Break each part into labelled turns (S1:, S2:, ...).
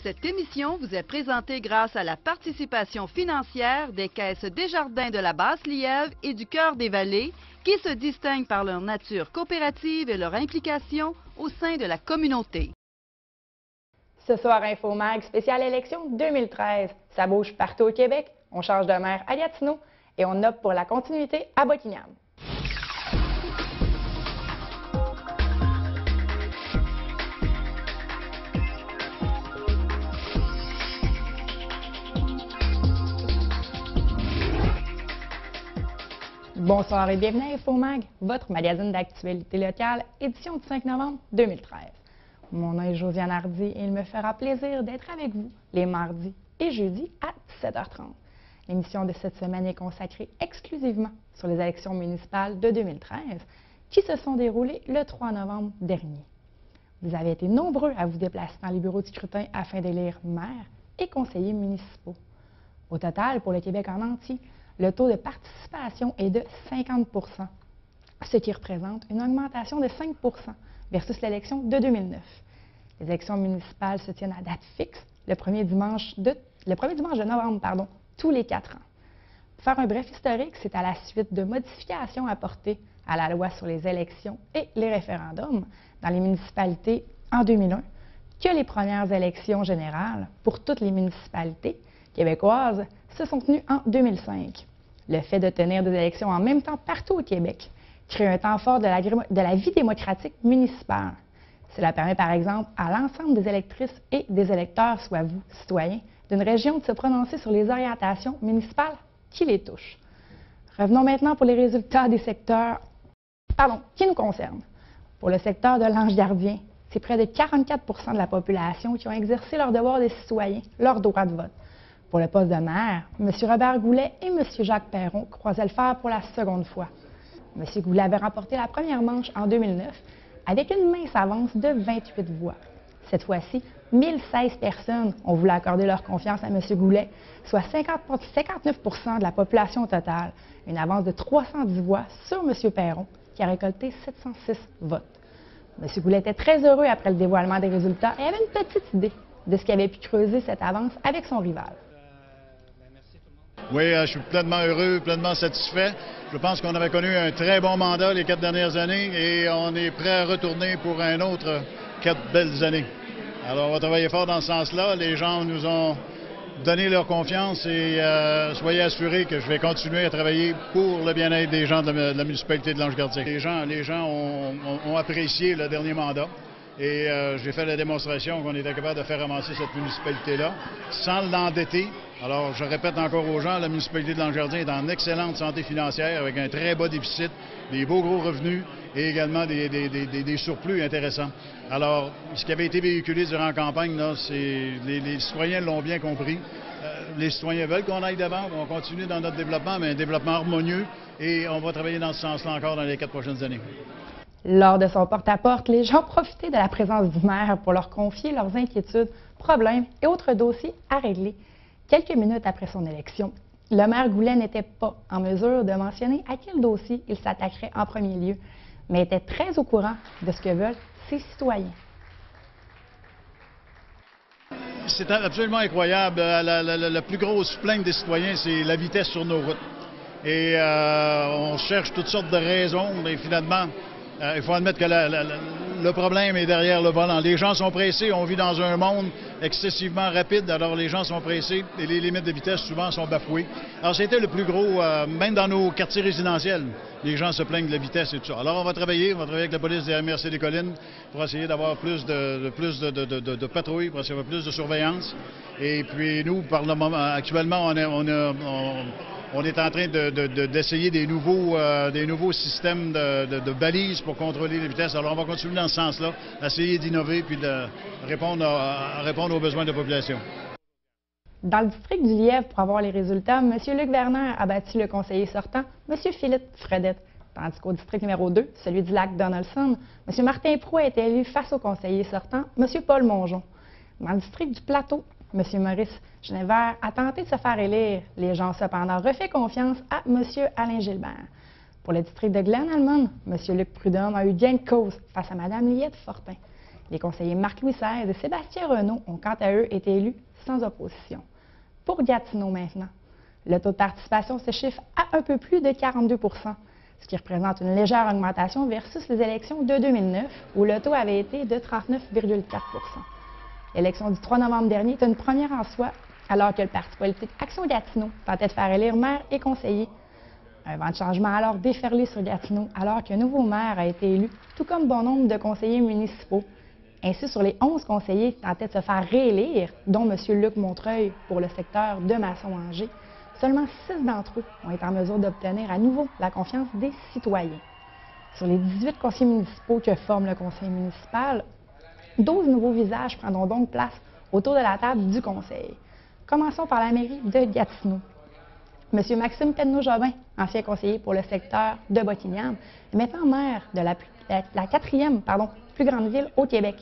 S1: Cette émission vous est présentée grâce à la participation financière des caisses Desjardins de la Basse-Lièvre et du Cœur des Vallées, qui se distinguent par leur nature coopérative et leur implication au sein de la communauté.
S2: Ce soir, InfoMag, spéciale élection 2013. Ça bouge partout au Québec. On change de maire à Gatineau et on opte pour la continuité à Buckingham. Bonsoir et bienvenue à InfoMag, votre magazine d'actualité locale, édition du 5 novembre 2013. Mon nom est Josiane Hardy et il me fera plaisir d'être avec vous les mardis et jeudis à 17h30. L'émission de cette semaine est consacrée exclusivement sur les élections municipales de 2013 qui se sont déroulées le 3 novembre dernier. Vous avez été nombreux à vous déplacer dans les bureaux de scrutin afin d'élire maires et conseillers municipaux. Au total, pour le Québec en entier, le taux de participation est de 50 %, ce qui représente une augmentation de 5 % versus l'élection de 2009. Les élections municipales se tiennent à date fixe le premier dimanche de novembre, tous les 4 ans. Pour faire un bref historique, c'est à la suite de modifications apportées à la loi sur les élections et les référendums dans les municipalités en 2001 que les premières élections générales pour toutes les municipalités québécoises se sont tenues en 2005. Le fait de tenir des élections en même temps partout au Québec crée un temps fort de la vie démocratique municipale. Cela permet par exemple à l'ensemble des électrices et des électeurs, soit vous, citoyens, d'une région de se prononcer sur les orientations municipales qui les touchent. Revenons maintenant pour les résultats des secteurs qui nous concernent. Pour le secteur de l'Ange Gardien, c'est près de 44 % de la population qui ont exercé leur devoir de citoyen, leur droit de vote. Pour le poste de maire, M. Robert Goulet et M. Jacques Perron croisaient le fer pour la seconde fois. M. Goulet avait remporté la première manche en 2009 avec une mince avance de 28 voix. Cette fois-ci, 1016 personnes ont voulu accorder leur confiance à M. Goulet, soit 59 % de la population totale, une avance de 310 voix sur M. Perron, qui a récolté 706 votes. M. Goulet était très heureux après le dévoilement des résultats et avait une petite idée de ce qui avait pu creuser cette avance avec son rival.
S3: Oui, je suis pleinement heureux, pleinement satisfait. Je pense qu'on avait connu un très bon mandat les 4 dernières années et on est prêt à retourner pour un autre 4 belles années. Alors, on va travailler fort dans ce sens-là. Les gens nous ont donné leur confiance et soyez assurés que je vais continuer à travailler pour le bien-être des gens de la municipalité de l'Ange-Gardien. Les gens ont apprécié le dernier mandat. Et j'ai fait la démonstration qu'on était capable de faire avancer cette municipalité-là sans l'endetter. Alors, je répète encore aux gens, la municipalité de l'Ange-Gardien est en excellente santé financière avec un très bas déficit, des beaux gros revenus et également des surplus intéressants. Alors, ce qui avait été véhiculé durant la campagne, là, les citoyens l'ont bien compris. Les citoyens veulent qu'on aille d'avant, on continue dans notre développement, mais un développement harmonieux et on va travailler dans ce sens-là encore dans les 4 prochaines années.
S2: Lors de son porte-à-porte, les gens profitaient de la présence du maire pour leur confier leurs inquiétudes, problèmes et autres dossiers à régler. Quelques minutes après son élection, le maire Goulet n'était pas en mesure de mentionner à quel dossier il s'attaquerait en premier lieu, mais était très au courant de ce que veulent ses citoyens.
S3: C'est absolument incroyable. La plus grosse plainte des citoyens, c'est la vitesse sur nos routes. Et on cherche toutes sortes de raisons, mais finalement, il faut admettre que le problème est derrière le volant. Les gens sont pressés, on vit dans un monde excessivement rapide, alors les gens sont pressés et les limites de vitesse souvent sont bafouées. Alors c'était le plus gros, même dans nos quartiers résidentiels, les gens se plaignent de la vitesse et tout ça. Alors on va travailler avec la police des MRC des Collines pour essayer d'avoir plus de patrouilles, pour essayer d'avoir plus de surveillance. Et puis nous, par le moment, actuellement, on est en train d'essayer des nouveaux systèmes de balises pour contrôler les vitesses. Alors, on va continuer dans ce sens-là, essayer d'innover puis de répondre aux besoins de la population.
S2: Dans le district du Lièvre, pour avoir les résultats, M. Luc Werner a battu le conseiller sortant, M. Philippe Fredette. Tandis qu'au district numéro 2, celui du lac Donaldson, M. Martin Proulx a été élu face au conseiller sortant, M. Paul Mongeon. Dans le district du Plateau, M. Maurice Genevert a tenté de se faire élire. Les gens, cependant, refait confiance à M. Alain Gilbert. Pour le district de Glen Almond, M. Luc Prudhomme a eu gain de cause face à Mme Liette Fortin. Les conseillers Marc-Louis XVI et Sébastien Renaud ont quant à eux été élus sans opposition. Pour Gatineau maintenant, le taux de participation se chiffre à un peu plus de 42 %, ce qui représente une légère augmentation versus les élections de 2009, où le taux avait été de 39,4 %. L'élection du 3 novembre dernier est une première en soi, alors que le parti politique Action Gatineau tentait de faire élire maire et conseiller. Un vent de changement a alors déferlé sur Gatineau, alors qu'un nouveau maire a été élu, tout comme bon nombre de conseillers municipaux. Ainsi, sur les 11 conseillers qui tentaient de se faire réélire, dont M. Luc Montreuil pour le secteur de Masson-Angers, seulement 6 d'entre eux ont été en mesure d'obtenir à nouveau la confiance des citoyens. Sur les 18 conseillers municipaux que forme le conseil municipal, 12 nouveaux visages prendront donc place autour de la table du conseil. Commençons par la mairie de Gatineau. M. Maxime Penneau-Jobin, ancien conseiller pour le secteur de Bottignam, est maintenant maire de la quatrième plus grande ville au Québec.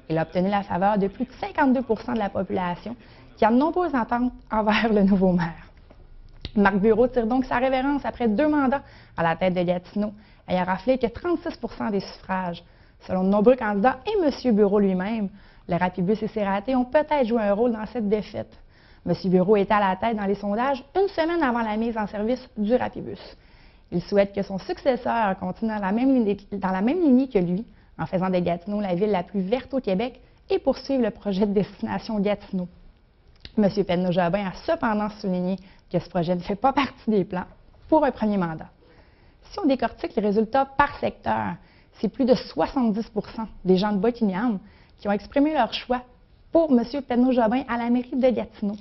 S2: Il a obtenu la faveur de plus de 52 % de la population qui a de nombreuses attentes envers le nouveau maire. Marc Bureau tire donc sa révérence après 2 mandats à la tête de Gatineau, ayant raflé que 36 % des suffrages. Selon de nombreux candidats et M. Bureau lui-même, le Rapibus et ses ratés ont peut-être joué un rôle dans cette défaite. M. Bureau était à la tête dans les sondages une semaine avant la mise en service du Rapibus. Il souhaite que son successeur continue dans la même lignée que lui, en faisant de Gatineau la ville la plus verte au Québec et poursuivre le projet de destination Gatineau. M. Penneau-Jobin a cependant souligné que ce projet ne fait pas partie des plans pour un premier mandat. Si on décortique les résultats par secteur, c'est plus de 70 % des gens de Bottignam qui ont exprimé leur choix pour M. Penneau-Jobin à la mairie de Gatineau.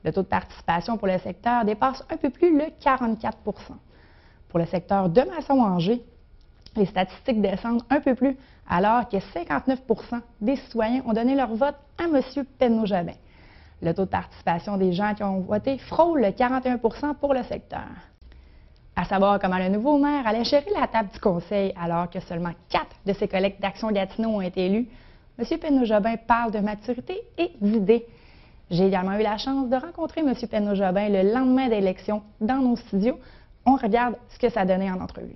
S2: Le taux de participation pour le secteur dépasse un peu plus le 44 %. Pour le secteur de Masson-Angers, les statistiques descendent un peu plus, alors que 59 % des citoyens ont donné leur vote à M. Penneau-Jobin. Le taux de participation des gens qui ont voté frôle le 41 % pour le secteur. À savoir comment le nouveau maire allait gérer la table du conseil, alors que seulement 4 de ses collègues d'Action Gatineau ont été élus, M. Penneau-Jobin parle de maturité et d'idées. J'ai également eu la chance de rencontrer M. Penneau-Jobin le lendemain de l'élection dans nos studios. On regarde ce que ça donnait en entrevue.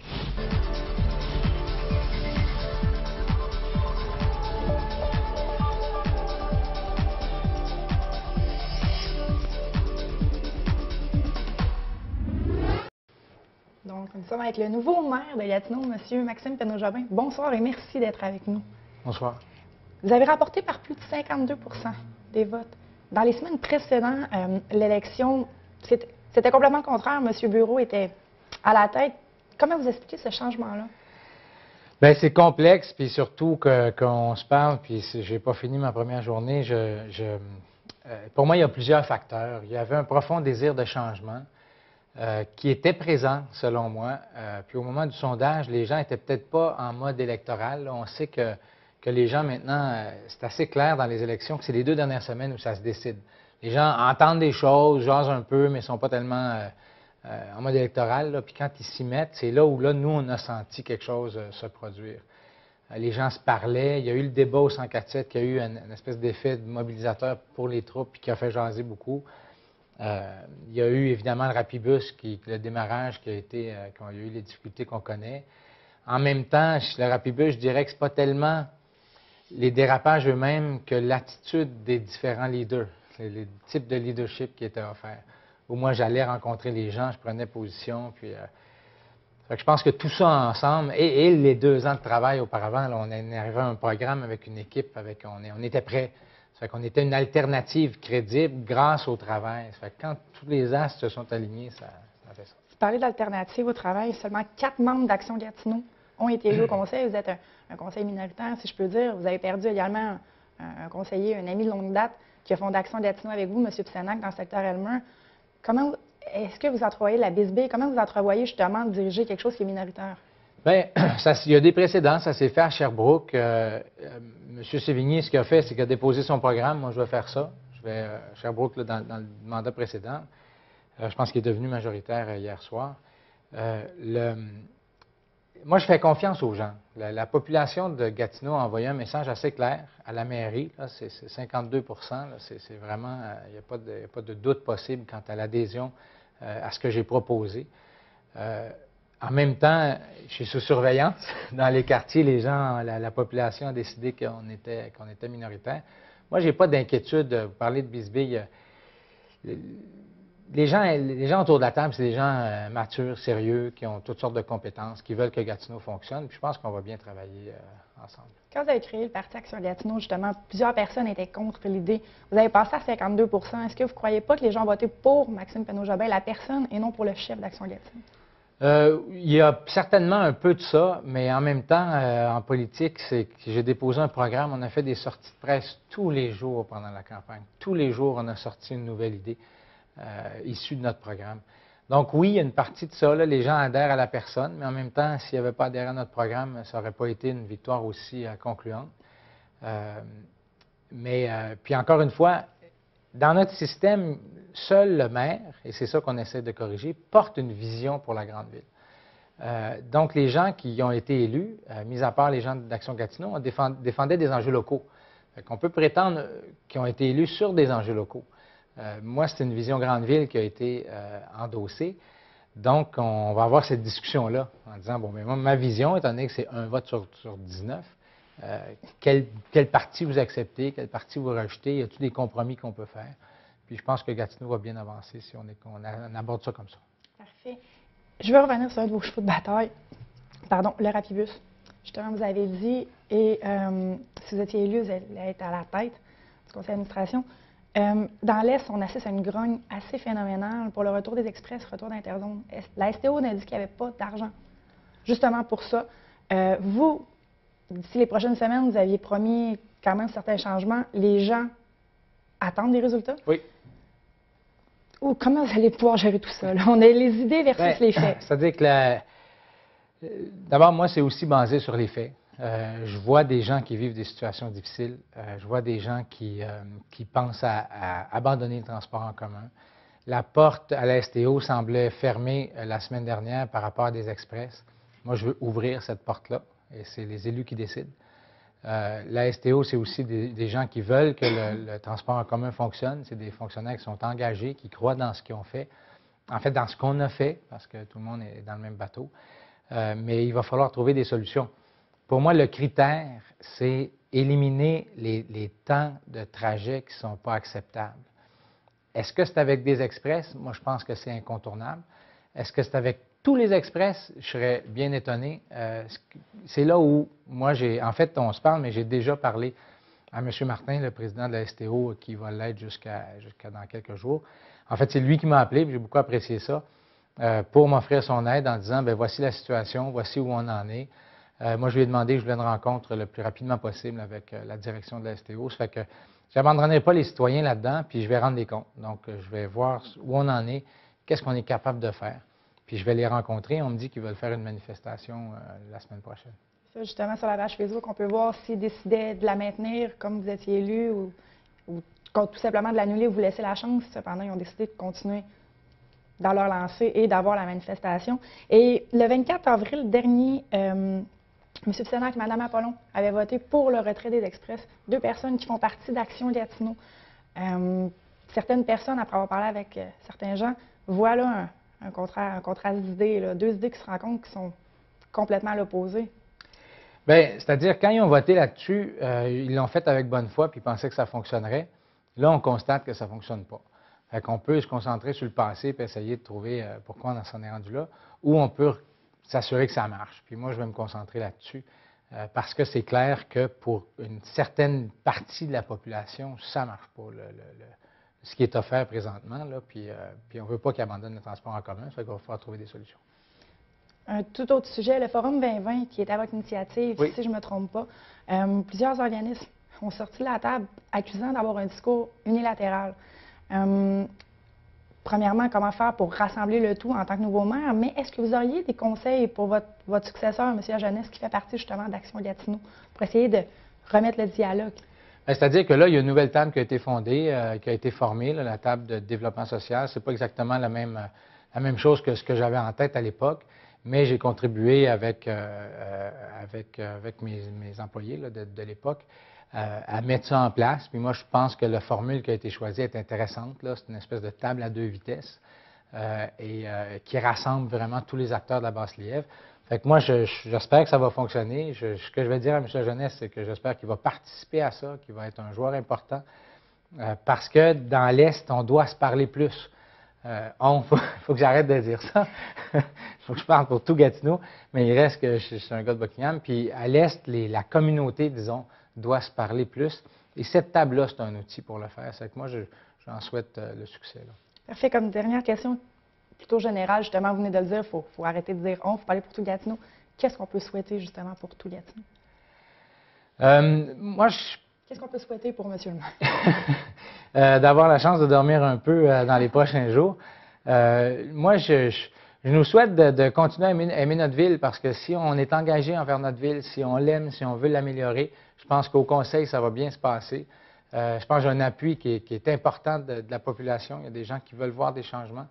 S2: Donc, nous sommes avec le nouveau maire de Gatineau, M. Maxime Penneau-Jobin. Bonsoir et merci d'être avec nous.
S4: Bonsoir.
S2: Vous avez remporté par plus de 52 % des votes. Dans les semaines précédentes, l'élection, c'était complètement le contraire. M. Bureau était à la tête. Comment vous expliquez ce changement-là?
S4: Bien, c'est complexe, puis surtout qu'on se parle, puis j'ai pas fini ma première journée. Pour moi, il y a plusieurs facteurs. Il y avait un profond désir de changement qui était présent, selon moi. Puis au moment du sondage, les gens n'étaient peut-être pas en mode électoral. Là, on sait que les gens, maintenant, c'est assez clair dans les élections que c'est les 2 dernières semaines où ça se décide. Les gens entendent des choses, jasent un peu, mais ne sont pas tellement en mode électoral. Là. Puis quand ils s'y mettent, c'est là où, nous, on a senti quelque chose se produire. Les gens se parlaient. Il y a eu le débat au 104.7 qui a eu une espèce d'effet mobilisateur pour les troupes puis qui a fait jaser beaucoup. Il y a eu évidemment le Rapibus, le démarrage qui a eu les difficultés qu'on connaît. En même temps, le Rapibus, je dirais que ce n'est pas tellement les dérapages eux-mêmes que l'attitude des différents leaders, les types de leadership qui étaient offerts. Où moi, j'allais rencontrer les gens, je prenais position, puis je pense que tout ça ensemble, et les 2 ans de travail auparavant, là, on est arrivé à un programme avec une équipe, on était prêts. Ça fait qu'on était une alternative crédible grâce au travail. Ça fait que quand tous les astres se sont alignés, ça fait ça.
S2: Vous parlez d'alternative au travail. Seulement 4 membres d'Action Gatineau ont été élus au conseil. Vous êtes un conseil minoritaire, si je peux dire. Vous avez perdu également un conseiller, un ami de longue date qui a fondé Action Gatineau avec vous, M. Psenac, dans le secteur Elmer. Est-ce que vous entrevoyez la bisbille? Comment vous entrevoyez justement de diriger quelque chose qui est minoritaire?
S4: Bien, il y a des précédents. Ça s'est fait à Sherbrooke. M. Sévigny, ce qu'il a fait, c'est qu'il a déposé son programme. Moi, je vais faire ça. Je vais à Sherbrooke dans le mandat précédent. Je pense qu'il est devenu majoritaire hier soir. Moi, je fais confiance aux gens. La population de Gatineau a envoyé un message assez clair à la mairie. C'est 52 %. C'est vraiment, il n'y a pas de doute possible quant à l'adhésion à ce que j'ai proposé. En même temps, je suis sous surveillance. Dans les quartiers, les gens, la population a décidé qu'on était minoritaire. Moi, je n'ai pas d'inquiétude. Vous parlez de Bisbee. Les gens autour de la table, c'est des gens matures, sérieux, qui ont toutes sortes de compétences, qui veulent que Gatineau fonctionne. Puis je pense qu'on va bien travailler ensemble.
S2: Quand vous avez créé le Parti Action Gatineau, justement, plusieurs personnes étaient contre l'idée. Vous avez passé à 52 % Est-ce que vous ne croyez pas que les gens ont voté pour Maxime Pénaud-Jobin, la personne, et non pour le chef d'Action Gatineau?
S4: Il y a certainement un peu de ça, mais en même temps, en politique, c'est que j'ai déposé un programme. On a fait des sorties de presse tous les jours pendant la campagne. Tous les jours, on a sorti une nouvelle idée issue de notre programme. Donc oui, il y a une partie de ça. Là, les gens adhèrent à la personne, mais en même temps, s'ils n'avaient pas adhéré à notre programme, ça n'aurait pas été une victoire aussi concluante. Puis encore une fois, dans notre système, seul le maire, et c'est ça qu'on essaie de corriger, porte une vision pour la grande ville. Donc, les gens qui ont été élus, mis à part les gens d'Action Gatineau, défendaient des enjeux locaux. On peut prétendre qu'ils ont été élus sur des enjeux locaux. Moi, c'est une vision grande ville qui a été endossée. Donc, on va avoir cette discussion-là en disant, bon, mais moi, ma vision, étant donné que c'est un vote sur 19, quelle partie vous acceptez, quelle partie vous rejetez, y a-t-il des compromis qu'on peut faire? Puis je pense que Gatineau va bien avancer si on aborde ça comme ça.
S2: Parfait. Je veux revenir sur un de vos chevaux de bataille. Pardon, le Rapibus. Justement, vous avez dit, et si vous étiez élu, vous allez être à la tête du conseil d'administration. Dans l'Est, on assiste à une grogne assez phénoménale pour le retour des express, retour d'interzone. La STO a dit qu'il n'y avait pas d'argent. Justement pour ça, vous, d'ici les prochaines semaines, vous aviez promis quand même certains changements. Les gens attendent des résultats?
S4: Oui.
S2: Ou comment vous allez pouvoir gérer tout ça? Là? On a les idées versus les faits.
S4: C'est-à-dire que d'abord, moi, c'est aussi basé sur les faits. Je vois des gens qui vivent des situations difficiles. Je vois des gens qui pensent à abandonner le transport en commun. La porte à la STO semblait fermée la semaine dernière par rapport à des express. Moi, je veux ouvrir cette porte-là, et c'est les élus qui décident. La STO, c'est aussi des gens qui veulent que le transport en commun fonctionne. C'est des fonctionnaires qui sont engagés, qui croient dans ce qu'ils ont fait. En fait, dans ce qu'on a fait, parce que tout le monde est dans le même bateau. Mais il va falloir trouver des solutions. Pour moi, le critère, c'est éliminer les temps de trajet qui ne sont pas acceptables. Est-ce que c'est avec des express? Moi, je pense que c'est incontournable. Est-ce que c'est avec tous les express? Je serais bien étonné. C'est là où, moi, en fait, on se parle, mais j'ai déjà parlé à M. Martin, le président de la STO, qui va l'être jusqu'à dans quelques jours. En fait, c'est lui qui m'a appelé, j'ai beaucoup apprécié ça, pour m'offrir son aide en disant, bien, voici la situation, voici où on en est. Moi, je lui ai demandé que je voulais une rencontre le plus rapidement possible avec la direction de la STO. Ça fait que je n'abandonnerai pas les citoyens là-dedans, puis je vais rendre des comptes. Donc, je vais voir où on en est, qu'est-ce qu'on est capable de faire. Puis je vais les rencontrer. On me dit qu'ils veulent faire une manifestation la semaine prochaine.
S2: Ça, justement, sur la page Facebook, on peut voir s'ils décidaient de la maintenir comme vous étiez élu ou tout simplement de l'annuler ou vous laisser la chance. Cependant, ils ont décidé de continuer dans leur lancée et d'avoir la manifestation. Et le 24 avril dernier, M. Fissenac et Mme Apollon avaient voté pour le retrait des express. 2 personnes qui font partie d'Action Gatineau. Certaines personnes, après avoir parlé avec certains gens, voient là un contraste d'idées, 2 idées qui se rencontrent qui sont complètement à l'opposé.
S4: Bien, c'est-à-dire, quand ils ont voté là-dessus, ils l'ont fait avec bonne foi puis ils pensaient que ça fonctionnerait. Là, on constate que ça ne fonctionne pas. Fait qu'on peut se concentrer sur le passé et essayer de trouver pourquoi on s'en est rendu là, ou on peut s'assurer que ça marche. Puis moi, je vais me concentrer là-dessus parce que c'est clair que pour une certaine partie de la population, ça ne marche pas, ce qui est offert présentement. Là, puis on ne veut pas qu'ils abandonnent le transport en commun, ça fait qu'on va falloir trouver des solutions.
S2: Un tout autre sujet, le Forum 2020, qui est à votre initiative,
S4: oui.
S2: Si je ne me trompe pas. Plusieurs organismes ont sorti de la table accusant d'avoir un discours unilatéral. Premièrement, comment faire pour rassembler le tout en tant que nouveau maire, mais est-ce que vous auriez des conseils pour votre successeur, M. Agenès, qui fait partie justement d'Action Gatineau, pour essayer de remettre le dialogue?
S4: C'est-à-dire que là, il y a une nouvelle table qui a été fondée, qui a été formée, là, la table de développement social. Ce n'est pas exactement la même chose que ce que j'avais en tête à l'époque, mais j'ai contribué avec mes employés là, de l'époque à mettre ça en place. Puis moi, je pense que la formule qui a été choisie est intéressante. C'est une espèce de table à 2 vitesses. qui rassemble vraiment tous les acteurs de la Basse-Lièvre. Fait que moi, j'espère que ça va fonctionner. Ce que je vais dire à M. Lajeunesse, c'est que j'espère qu'il va participer à ça, qu'il va être un joueur important, parce que dans l'Est, on doit se parler plus. Faut que j'arrête de dire ça. Il faut que je parle pour tout Gatineau, mais il reste que je suis un gars de Buckingham. Puis à l'Est, la communauté, disons, doit se parler plus. Et cette table-là, c'est un outil pour le faire. C'est que moi, j'en souhaite le succès. Là.
S2: Parfait. Comme dernière question, plutôt générale, justement, vous venez de le dire, il faut arrêter de dire « on », il faut parler pour tout Gatineau. Qu'est-ce qu'on peut souhaiter, justement, pour tout Gatineau? Qu'est-ce qu'on peut souhaiter pour M. le maire?
S4: D'avoir la chance de dormir un peu dans les prochains jours. Moi, je nous souhaite de continuer à aimer notre ville parce que si on est engagé envers notre ville, si on l'aime, si on veut l'améliorer, je pense qu'au conseil, ça va bien se passer. Je pense que j'ai un appui qui est important de la population. Il y a des gens qui veulent voir des changements.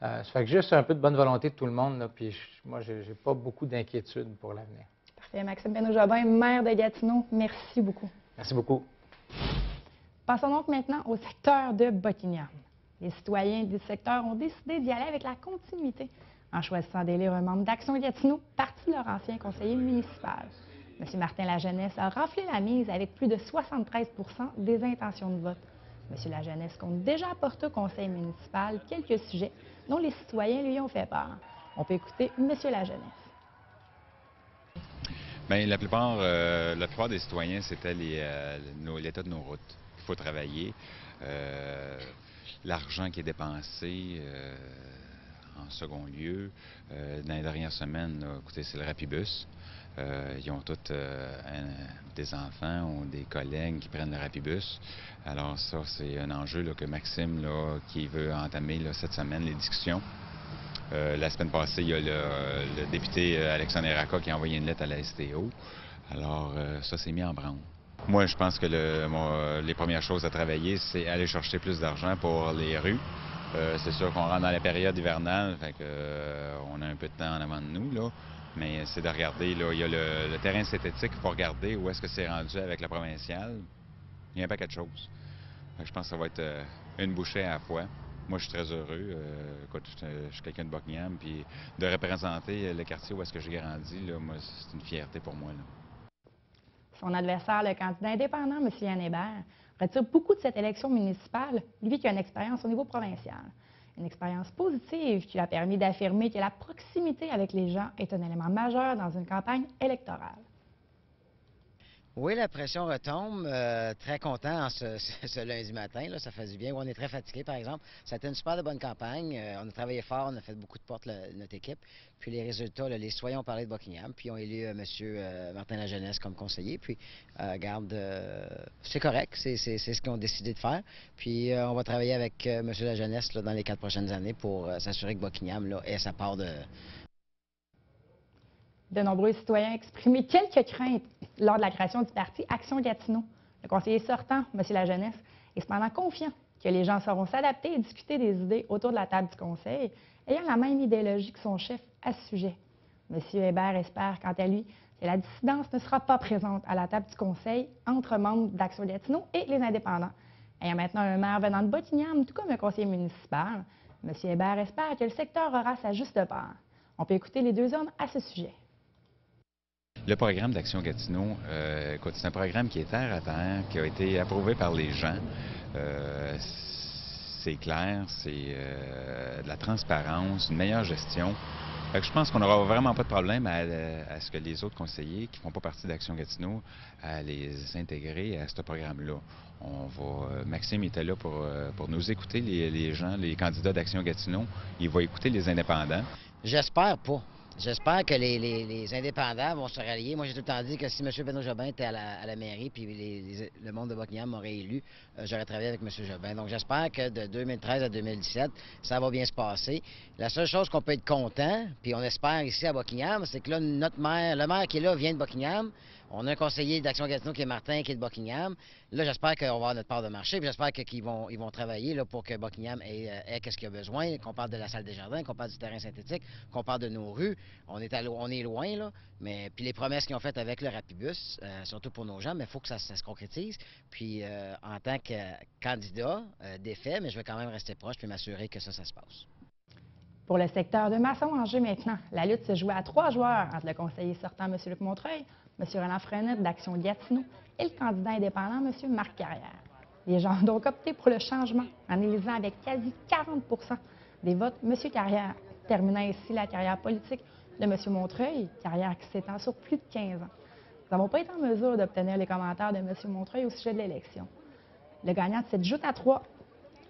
S4: Ça fait que juste un peu de bonne volonté de tout le monde. Là, puis moi, je n'ai pas beaucoup d'inquiétude pour l'avenir.
S2: Parfait. Maxime Benoît-Jobin, maire de Gatineau, merci beaucoup.
S4: Merci beaucoup.
S2: Passons donc maintenant au secteur de Buckingham. Les citoyens du secteur ont décidé d'y aller avec la continuité en choisissant d'élire un membre d'Action Gatineau, parti de leur ancien conseiller municipal. M. Martin Lajeunesse a raflé la mise avec plus de 73 % des intentions de vote. M. Lajeunesse compte déjà apporter au conseil municipal quelques sujets dont les citoyens lui ont fait part. On peut écouter M. Lajeunesse.
S5: Bien, la plupart des citoyens, c'était l'état de nos routes. Il faut travailler. L'argent qui est dépensé en second lieu. Dans les dernières semaines, là, écoutez, c'est le Rapibus. Ils ont tous des enfants ou des collègues qui prennent le Rapibus. Alors ça, c'est un enjeu là, que Maxime, là, qui veut entamer là, cette semaine, les discussions. La semaine passée, il y a le député Alexandre Racca qui a envoyé une lettre à la STO. Alors, ça s'est mis en branle. Moi, je pense que les premières choses à travailler, c'est aller chercher plus d'argent pour les rues. C'est sûr qu'on rentre dans la période hivernale, fait que, on a un peu de temps en avant de nous, là. Mais c'est de regarder, là, il y a le terrain synthétique, il faut regarder où est-ce que c'est rendu avec la provinciale. Il y a un paquet de choses. Je pense que ça va être une bouchée à la fois. Moi, je suis très heureux. Écoute, je suis quelqu'un de Buckingham, puis de représenter le quartier où est-ce que j'ai grandi, là, moi, c'est une fierté pour moi, là.
S2: Son adversaire, le candidat indépendant, M. Yann Hébert, retire beaucoup de cette élection municipale, lui qui a une expérience au niveau provincial. Une expérience positive qui lui a permis d'affirmer que la proximité avec les gens est un élément majeur dans une campagne électorale.
S6: Oui, la pression retombe. Très content en ce lundi matin. Là, ça fait du bien. On est très fatigué, par exemple. Ça a été une super de bonne campagne. On a travaillé fort, on a fait beaucoup de portes, notre équipe. Puis les résultats, là, les citoyens ont parlé de Buckingham, puis ont élu M. Martin Lajeunesse comme conseiller. Puis, c'est correct. C'est ce qu'ils ont décidé de faire. Puis, on va travailler avec M. Lajeunesse là, dans les 4 prochaines années pour s'assurer que Buckingham là, ait sa part de...
S2: De nombreux citoyens ont exprimé quelques craintes lors de la création du parti Action Gatineau. Le conseiller sortant, M. Lajeunesse, est cependant confiant que les gens sauront s'adapter et discuter des idées autour de la table du conseil, ayant la même idéologie que son chef à ce sujet. M. Hébert espère, quant à lui, que la dissidence ne sera pas présente à la table du conseil entre membres d'Action Gatineau et les indépendants. Ayant maintenant un maire venant de Buckingham, tout comme un conseiller municipal, M. Hébert espère que le secteur aura sa juste part. On peut écouter les deux hommes à ce sujet.
S5: Le programme d'Action Gatineau, écoute, c'est un programme qui est terre à terre, qui a été approuvé par les gens. C'est clair, c'est de la transparence, une meilleure gestion. Fait que je pense qu'on n'aura vraiment pas de problème à ce que les autres conseillers qui ne font pas partie d'Action Gatineau, à les intégrer à ce programme-là. Maxime était là pour nous écouter, les gens, les candidats d'Action Gatineau. Il va écouter les indépendants.
S6: J'espère pas. J'espère que les indépendants vont se rallier. Moi, j'ai tout le temps dit que si M. Benoît-Jobin était à la mairie puis le monde de Buckingham m'aurait élu, j'aurais travaillé avec M. Jobin. Donc, j'espère que de 2013 à 2017, ça va bien se passer. La seule chose qu'on peut être content, puis on espère ici à Buckingham, c'est que là, notre maire, le maire qui est là vient de Buckingham. On a un conseiller d'Action Gatineau qui est Martin, qui est de Buckingham. Là, j'espère qu'on va avoir notre part de marché, puis j'espère qu'ils vont travailler là, pour que Buckingham ait ce qu'il a besoin, qu'on parle de la salle des jardins, qu'on parle du terrain synthétique, qu'on parle de nos rues. On est loin, là, mais puis les promesses qu'ils ont faites avec le Rapibus, surtout pour nos gens, mais il faut que ça se concrétise. Puis, en tant que candidat défait, mais je vais quand même rester proche puis m'assurer que ça se passe.
S2: Pour le secteur de Masson-Angers maintenant, la lutte se jouait à 3 joueurs entre le conseiller sortant M. Luc Montreuil, M. Roland Frenette d'Action Gatineau et le candidat indépendant M. Marc Carrière. Les gens ont donc opté pour le changement en élisant avec quasi 40 des votes M. Carrière, terminant ainsi la carrière politique de M. Montreuil, carrière qui s'étend sur plus de 15 ans. Nous n'avons pas été en mesure d'obtenir les commentaires de M. Montreuil au sujet de l'élection. Le gagnant de cette joute à 3,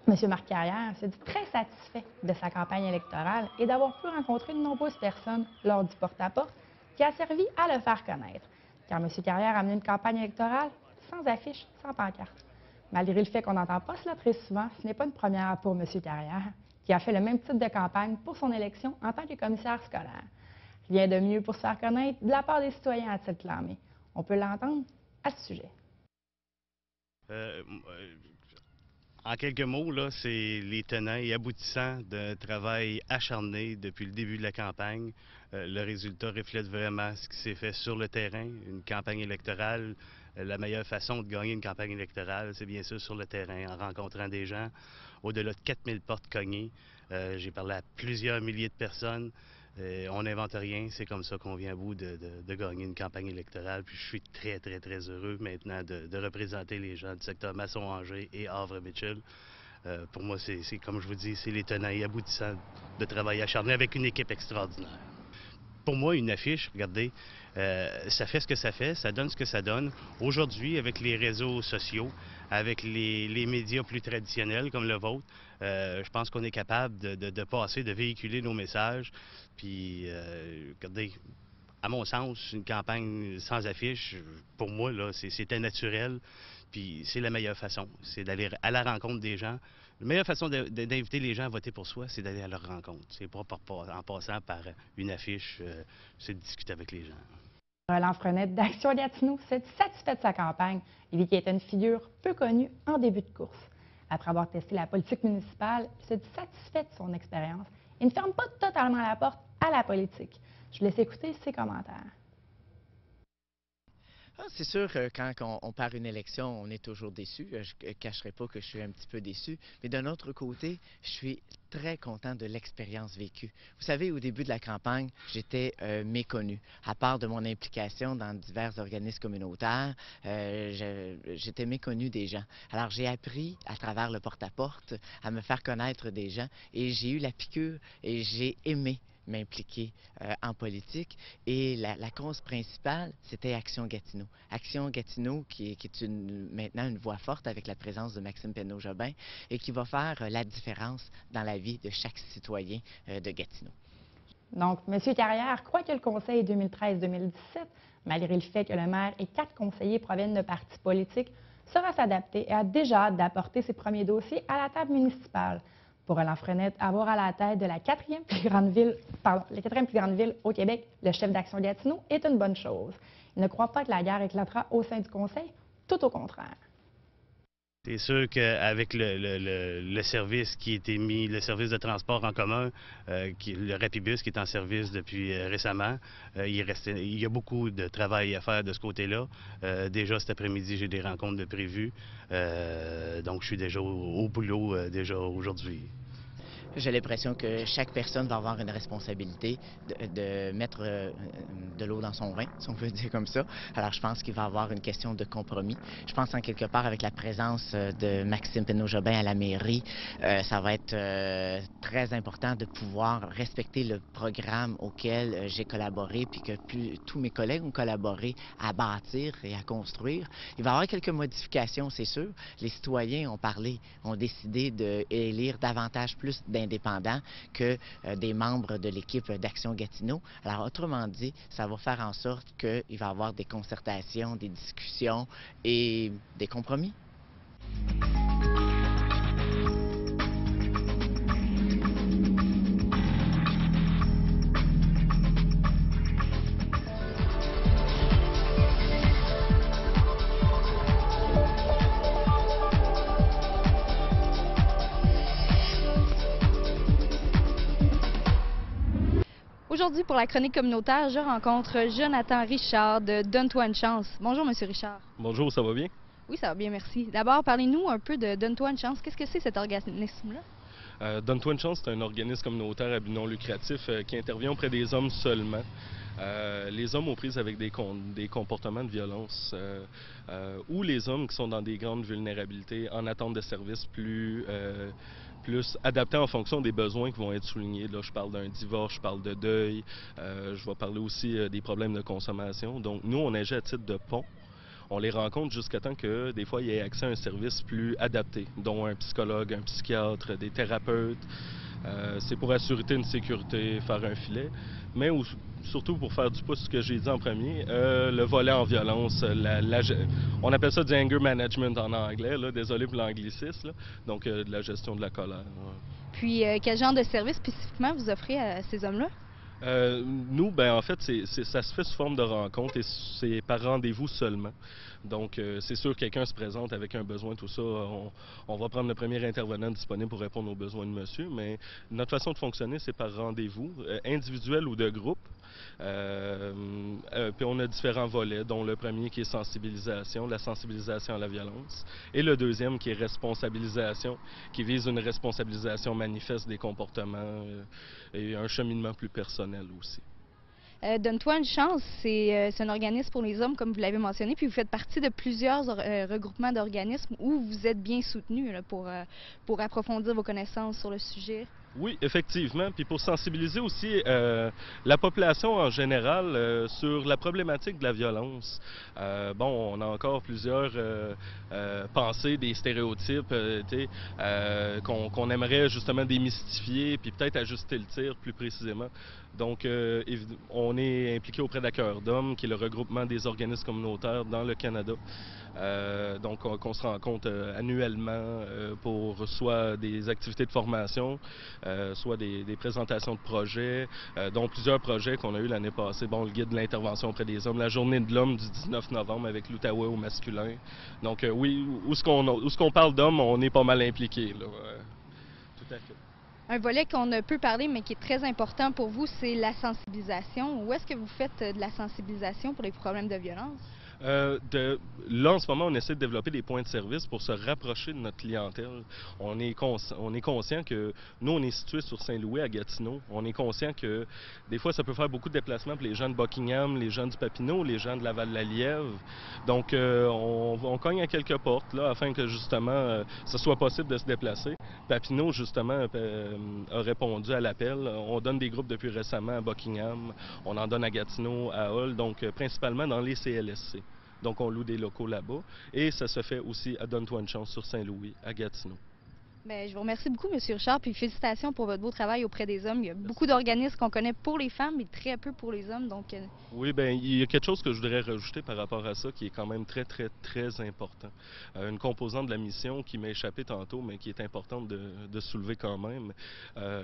S2: M. Marc Carrière, s'est dit très satisfait de sa campagne électorale et d'avoir pu rencontrer de nombreuses personnes lors du porte-à-porte qui a servi à le faire connaître. Car M. Carrière a mené une campagne électorale sans affiche, sans pancarte. Malgré le fait qu'on n'entend pas cela très souvent, ce n'est pas une première pour M. Carrière, qui a fait le même type de campagne pour son élection en tant que commissaire scolaire. Rien de mieux pour se faire connaître de la part des citoyens, a-t-il clamé. On peut l'entendre à ce sujet.
S7: En quelques mots, là, c'est les tenants et aboutissants d'un travail acharné depuis le début de la campagne. Le résultat reflète vraiment ce qui s'est fait sur le terrain. Une campagne électorale, la meilleure façon de gagner une campagne électorale, c'est bien sûr sur le terrain, en rencontrant des gens. Au-delà de 4000 portes cognées, j'ai parlé à plusieurs milliers de personnes. On n'invente rien, c'est comme ça qu'on vient à bout de gagner une campagne électorale. Puis je suis très, très, très heureux maintenant de représenter les gens du secteur Masson-Angers et Havre-Mitchell. Pour moi, c'est comme je vous dis, c'est les tenants et aboutissants de travail acharné avec une équipe extraordinaire. Pour moi, une affiche, regardez, ça fait ce que ça fait, ça donne ce que ça donne. Aujourd'hui, avec les réseaux sociaux, avec les médias plus traditionnels comme le vôtre, je pense qu'on est capable de passer, de véhiculer nos messages. Puis, regardez, à mon sens, une campagne sans affiche, pour moi, là, c'était naturel. Puis, c'est la meilleure façon, c'est d'aller à la rencontre des gens. La meilleure façon d'inviter les gens à voter pour soi, c'est d'aller à leur rencontre. C'est pas en passant par une affiche, c'est de discuter avec les gens.
S2: Roland Frenette d'Action Gatineau s'est satisfait de sa campagne. Il dit qu'il était une figure peu connue en début de course. Après avoir testé la politique municipale, il s'est dit satisfait de son expérience et ne ferme pas totalement la porte à la politique. Je vous laisse écouter ses commentaires.
S8: C'est sûr, quand on perd une élection, on est toujours déçu. Je ne cacherai pas que je suis un petit peu déçu. Mais d'un autre côté, je suis très content de l'expérience vécue. Vous savez, au début de la campagne, j'étais méconnu. À part de mon implication dans divers organismes communautaires, j'étais méconnu des gens. Alors, j'ai appris à travers le porte-à-porte à me faire connaître des gens et j'ai eu la piqûre et j'ai aimé m'impliquer en politique. Et la cause principale, c'était Action Gatineau. Action Gatineau, qui est maintenant une voix forte avec la présence de Maxime Penneau-Jobin et qui va faire la différence dans la vie de chaque citoyen de Gatineau.
S2: Donc, M. Carrière croit que le conseil 2013-2017, malgré le fait que le maire et 4 conseillers proviennent de partis politiques, saura s'adapter et a déjà hâte d'apporter ses premiers dossiers à la table municipale. Pour Roland Frenette, avoir à la tête de la quatrième plus grande ville au Québec, le chef d'Action Gatineau, est une bonne chose. Il ne croit pas que la guerre éclatera au sein du conseil, tout au contraire.
S7: C'est sûr qu'avec le service qui a été mis, le service de transport en commun, le Rapibus qui est en service depuis récemment, il y a beaucoup de travail à faire de ce côté-là. Déjà cet après-midi, j'ai des rencontres de prévues. Donc je suis déjà au boulot déjà aujourd'hui.
S8: J'ai l'impression que chaque personne va avoir une responsabilité de mettre de l'eau dans son vin, si on peut dire comme ça. Alors, je pense qu'il va y avoir une question de compromis. Je pense en quelque part, avec la présence de Maxime Penneau-Jobin à la mairie, ça va être très important de pouvoir respecter le programme auquel j'ai collaboré, puis que tous mes collègues ont collaboré à bâtir et à construire. Il va y avoir quelques modifications, c'est sûr. Les citoyens ont parlé, ont décidé d'élire davantage plus d'indépendants que des membres de l'équipe d'Action Gatineau. Alors, autrement dit, ça va faire en sorte qu'il va y avoir des concertations, des discussions et des compromis.
S9: Aujourd'hui, pour la chronique communautaire, je rencontre Jonathan Richard de Donne-toi une chance. Bonjour, Monsieur Richard.
S10: Bonjour, ça va bien?
S9: Oui, ça va bien, merci. D'abord, parlez-nous un peu de Donne-toi une chance. Qu'est-ce que c'est cet organisme-là?
S10: Donne Toi une chance, c'est un organisme communautaire à but non lucratif qui intervient auprès des hommes seulement. Les hommes aux prises avec des comportements de violence ou les hommes qui sont dans des grandes vulnérabilités en attente de services plus adaptés en fonction des besoins qui vont être soulignés. Là, je parle d'un divorce, je parle de deuil, je vais parler aussi des problèmes de consommation. Donc, nous, on agit à titre de pont. On les rencontre jusqu'à temps que, des fois, il y ait accès à un service plus adapté, dont un psychologue, un psychiatre, des thérapeutes. C'est pour assurer une sécurité, faire un filet, mais surtout pour faire du pouce, ce que j'ai dit en premier, le volet en violence, on appelle ça du anger management en anglais, là, désolé pour l'anglicisme, donc de la gestion de la colère.
S9: Puis, quel genre de service spécifiquement vous offrez à ces hommes-là?
S10: Nous, en fait, ça se fait sous forme de rencontre et c'est par rendez-vous seulement. Donc, c'est sûr que quelqu'un se présente avec un besoin, tout ça, on va prendre le premier intervenant disponible pour répondre aux besoins de monsieur, mais notre façon de fonctionner, c'est par rendez-vous, individuel ou de groupe. Puis on a différents volets, dont le premier qui est sensibilisation, la sensibilisation à la violence, et le deuxième qui est responsabilisation, qui vise une responsabilisation manifeste des comportements et un cheminement plus personnel aussi.
S9: Donne-toi une chance, c'est un organisme pour les hommes, comme vous l'avez mentionné, puis vous faites partie de plusieurs regroupements d'organismes où vous êtes bien soutenus là, pour approfondir vos connaissances sur le sujet.
S10: Oui, effectivement. Puis pour sensibiliser aussi la population en général sur la problématique de la violence. On a encore plusieurs pensées, des stéréotypes qu'on aimerait justement démystifier puis peut-être ajuster le tir plus précisément. Donc, on est impliqué auprès d'À Cœur d'Homme, qui est le regroupement des organismes communautaires dans le Canada. Donc, on se rencontre annuellement pour soit des activités de formation, soit des présentations de projets, dont plusieurs projets qu'on a eu l'année passée. Le guide de l'intervention auprès des hommes, la journée de l'homme du 19 novembre avec l'Outaouais au masculin. Donc, oui, où ce qu'on parle d'hommes, on est pas mal impliqué. Tout à fait.
S9: Un volet qu'on ne peut parler, mais qui est très important pour vous, c'est la sensibilisation. Où est-ce que vous faites de la sensibilisation pour les problèmes de violence?
S10: Là, en ce moment, on essaie de développer des points de service pour se rapprocher de notre clientèle. On est conscient que nous, on est situé sur Saint-Louis, à Gatineau. On est conscient que des fois, ça peut faire beaucoup de déplacements pour les gens de Buckingham, les gens du Papineau, les gens de Laval-la-Lièvre. Donc, on cogne à quelques portes là, afin que, justement, ce soit possible de se déplacer. Papineau, justement, a répondu à l'appel. On donne des groupes depuis récemment à Buckingham. On en donne à Gatineau, à Hull, donc principalement dans les CLSC. Donc, on loue des locaux là-bas. Et ça se fait aussi à Donne-toi une chance sur Saint-Louis, à Gatineau.
S9: Bien, je vous remercie beaucoup, M. Richard, puis félicitations pour votre beau travail auprès des hommes. Il y a beaucoup d'organismes qu'on connaît pour les femmes, mais très peu pour les hommes. Donc,
S10: Oui, bien, il y a quelque chose que je voudrais rajouter par rapport à ça qui est quand même très, très, très important. Une composante de la mission qui m'a échappé tantôt, mais qui est importante de soulever quand même.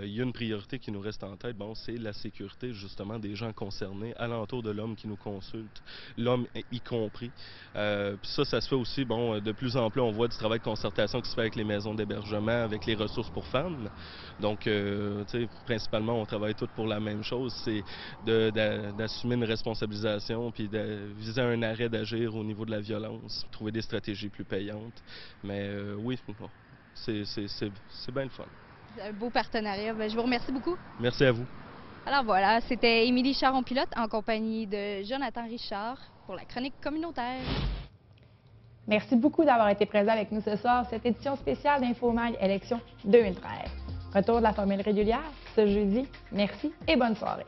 S10: Il y a une priorité qui nous reste en tête, c'est la sécurité, justement, des gens concernés alentour de l'homme qui nous consulte, l'homme y compris. Puis ça se fait aussi, de plus en plus, on voit du travail de concertation qui se fait avec les maisons d'hébergement, avec les ressources pour femmes. Donc, principalement, on travaille tous pour la même chose, c'est d'assumer une responsabilisation puis de viser un arrêt d'agir au niveau de la violence, trouver des stratégies plus payantes. Mais oui, c'est bien le fun.
S9: Un beau partenariat. Bien, je vous remercie beaucoup.
S10: Merci à vous.
S9: Alors voilà, c'était Émilie Charon-Pilote en compagnie de Jonathan Richard pour la chronique communautaire.
S2: Merci beaucoup d'avoir été présent avec nous ce soir, cette édition spéciale d'Infomag Élection 2013. Retour de la formule régulière ce jeudi. Merci et bonne soirée.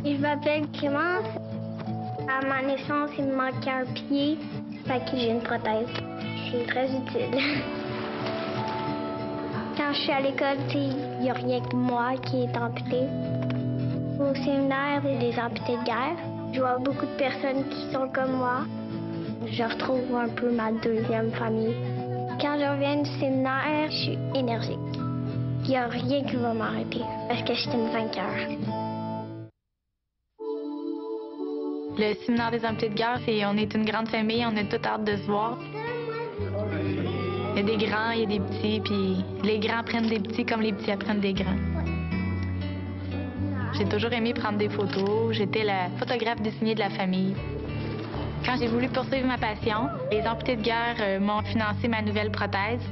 S11: Je m'appelle Clémence. À ma naissance, il me manquait un pied, fait que j'ai une prothèse. C'est très utile. Quand je suis à l'école, il n'y a rien que moi qui est amputé. Au séminaire, il y a des amputés de guerre. Je vois beaucoup de personnes qui sont comme moi. Je retrouve un peu ma deuxième famille. Quand je reviens du séminaire, je suis énergique. Il n'y a rien qui va m'arrêter parce que je suis une vainqueur.
S12: Le séminaire des amputés de guerre, on est une grande famille, on a toute hâte de se voir. Il y a des grands, il y a des petits, puis les grands apprennent des petits comme les petits apprennent des grands. J'ai toujours aimé prendre des photos. J'étais la photographe désignée de la famille. Quand j'ai voulu poursuivre ma passion, les amputés de guerre m'ont financé ma nouvelle prothèse.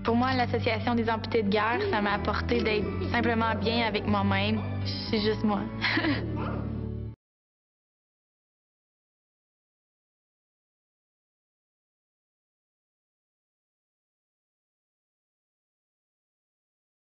S12: Pour moi, l'association des amputés de guerre, ça m'a apporté d'être simplement bien avec moi-même. Je suis juste moi.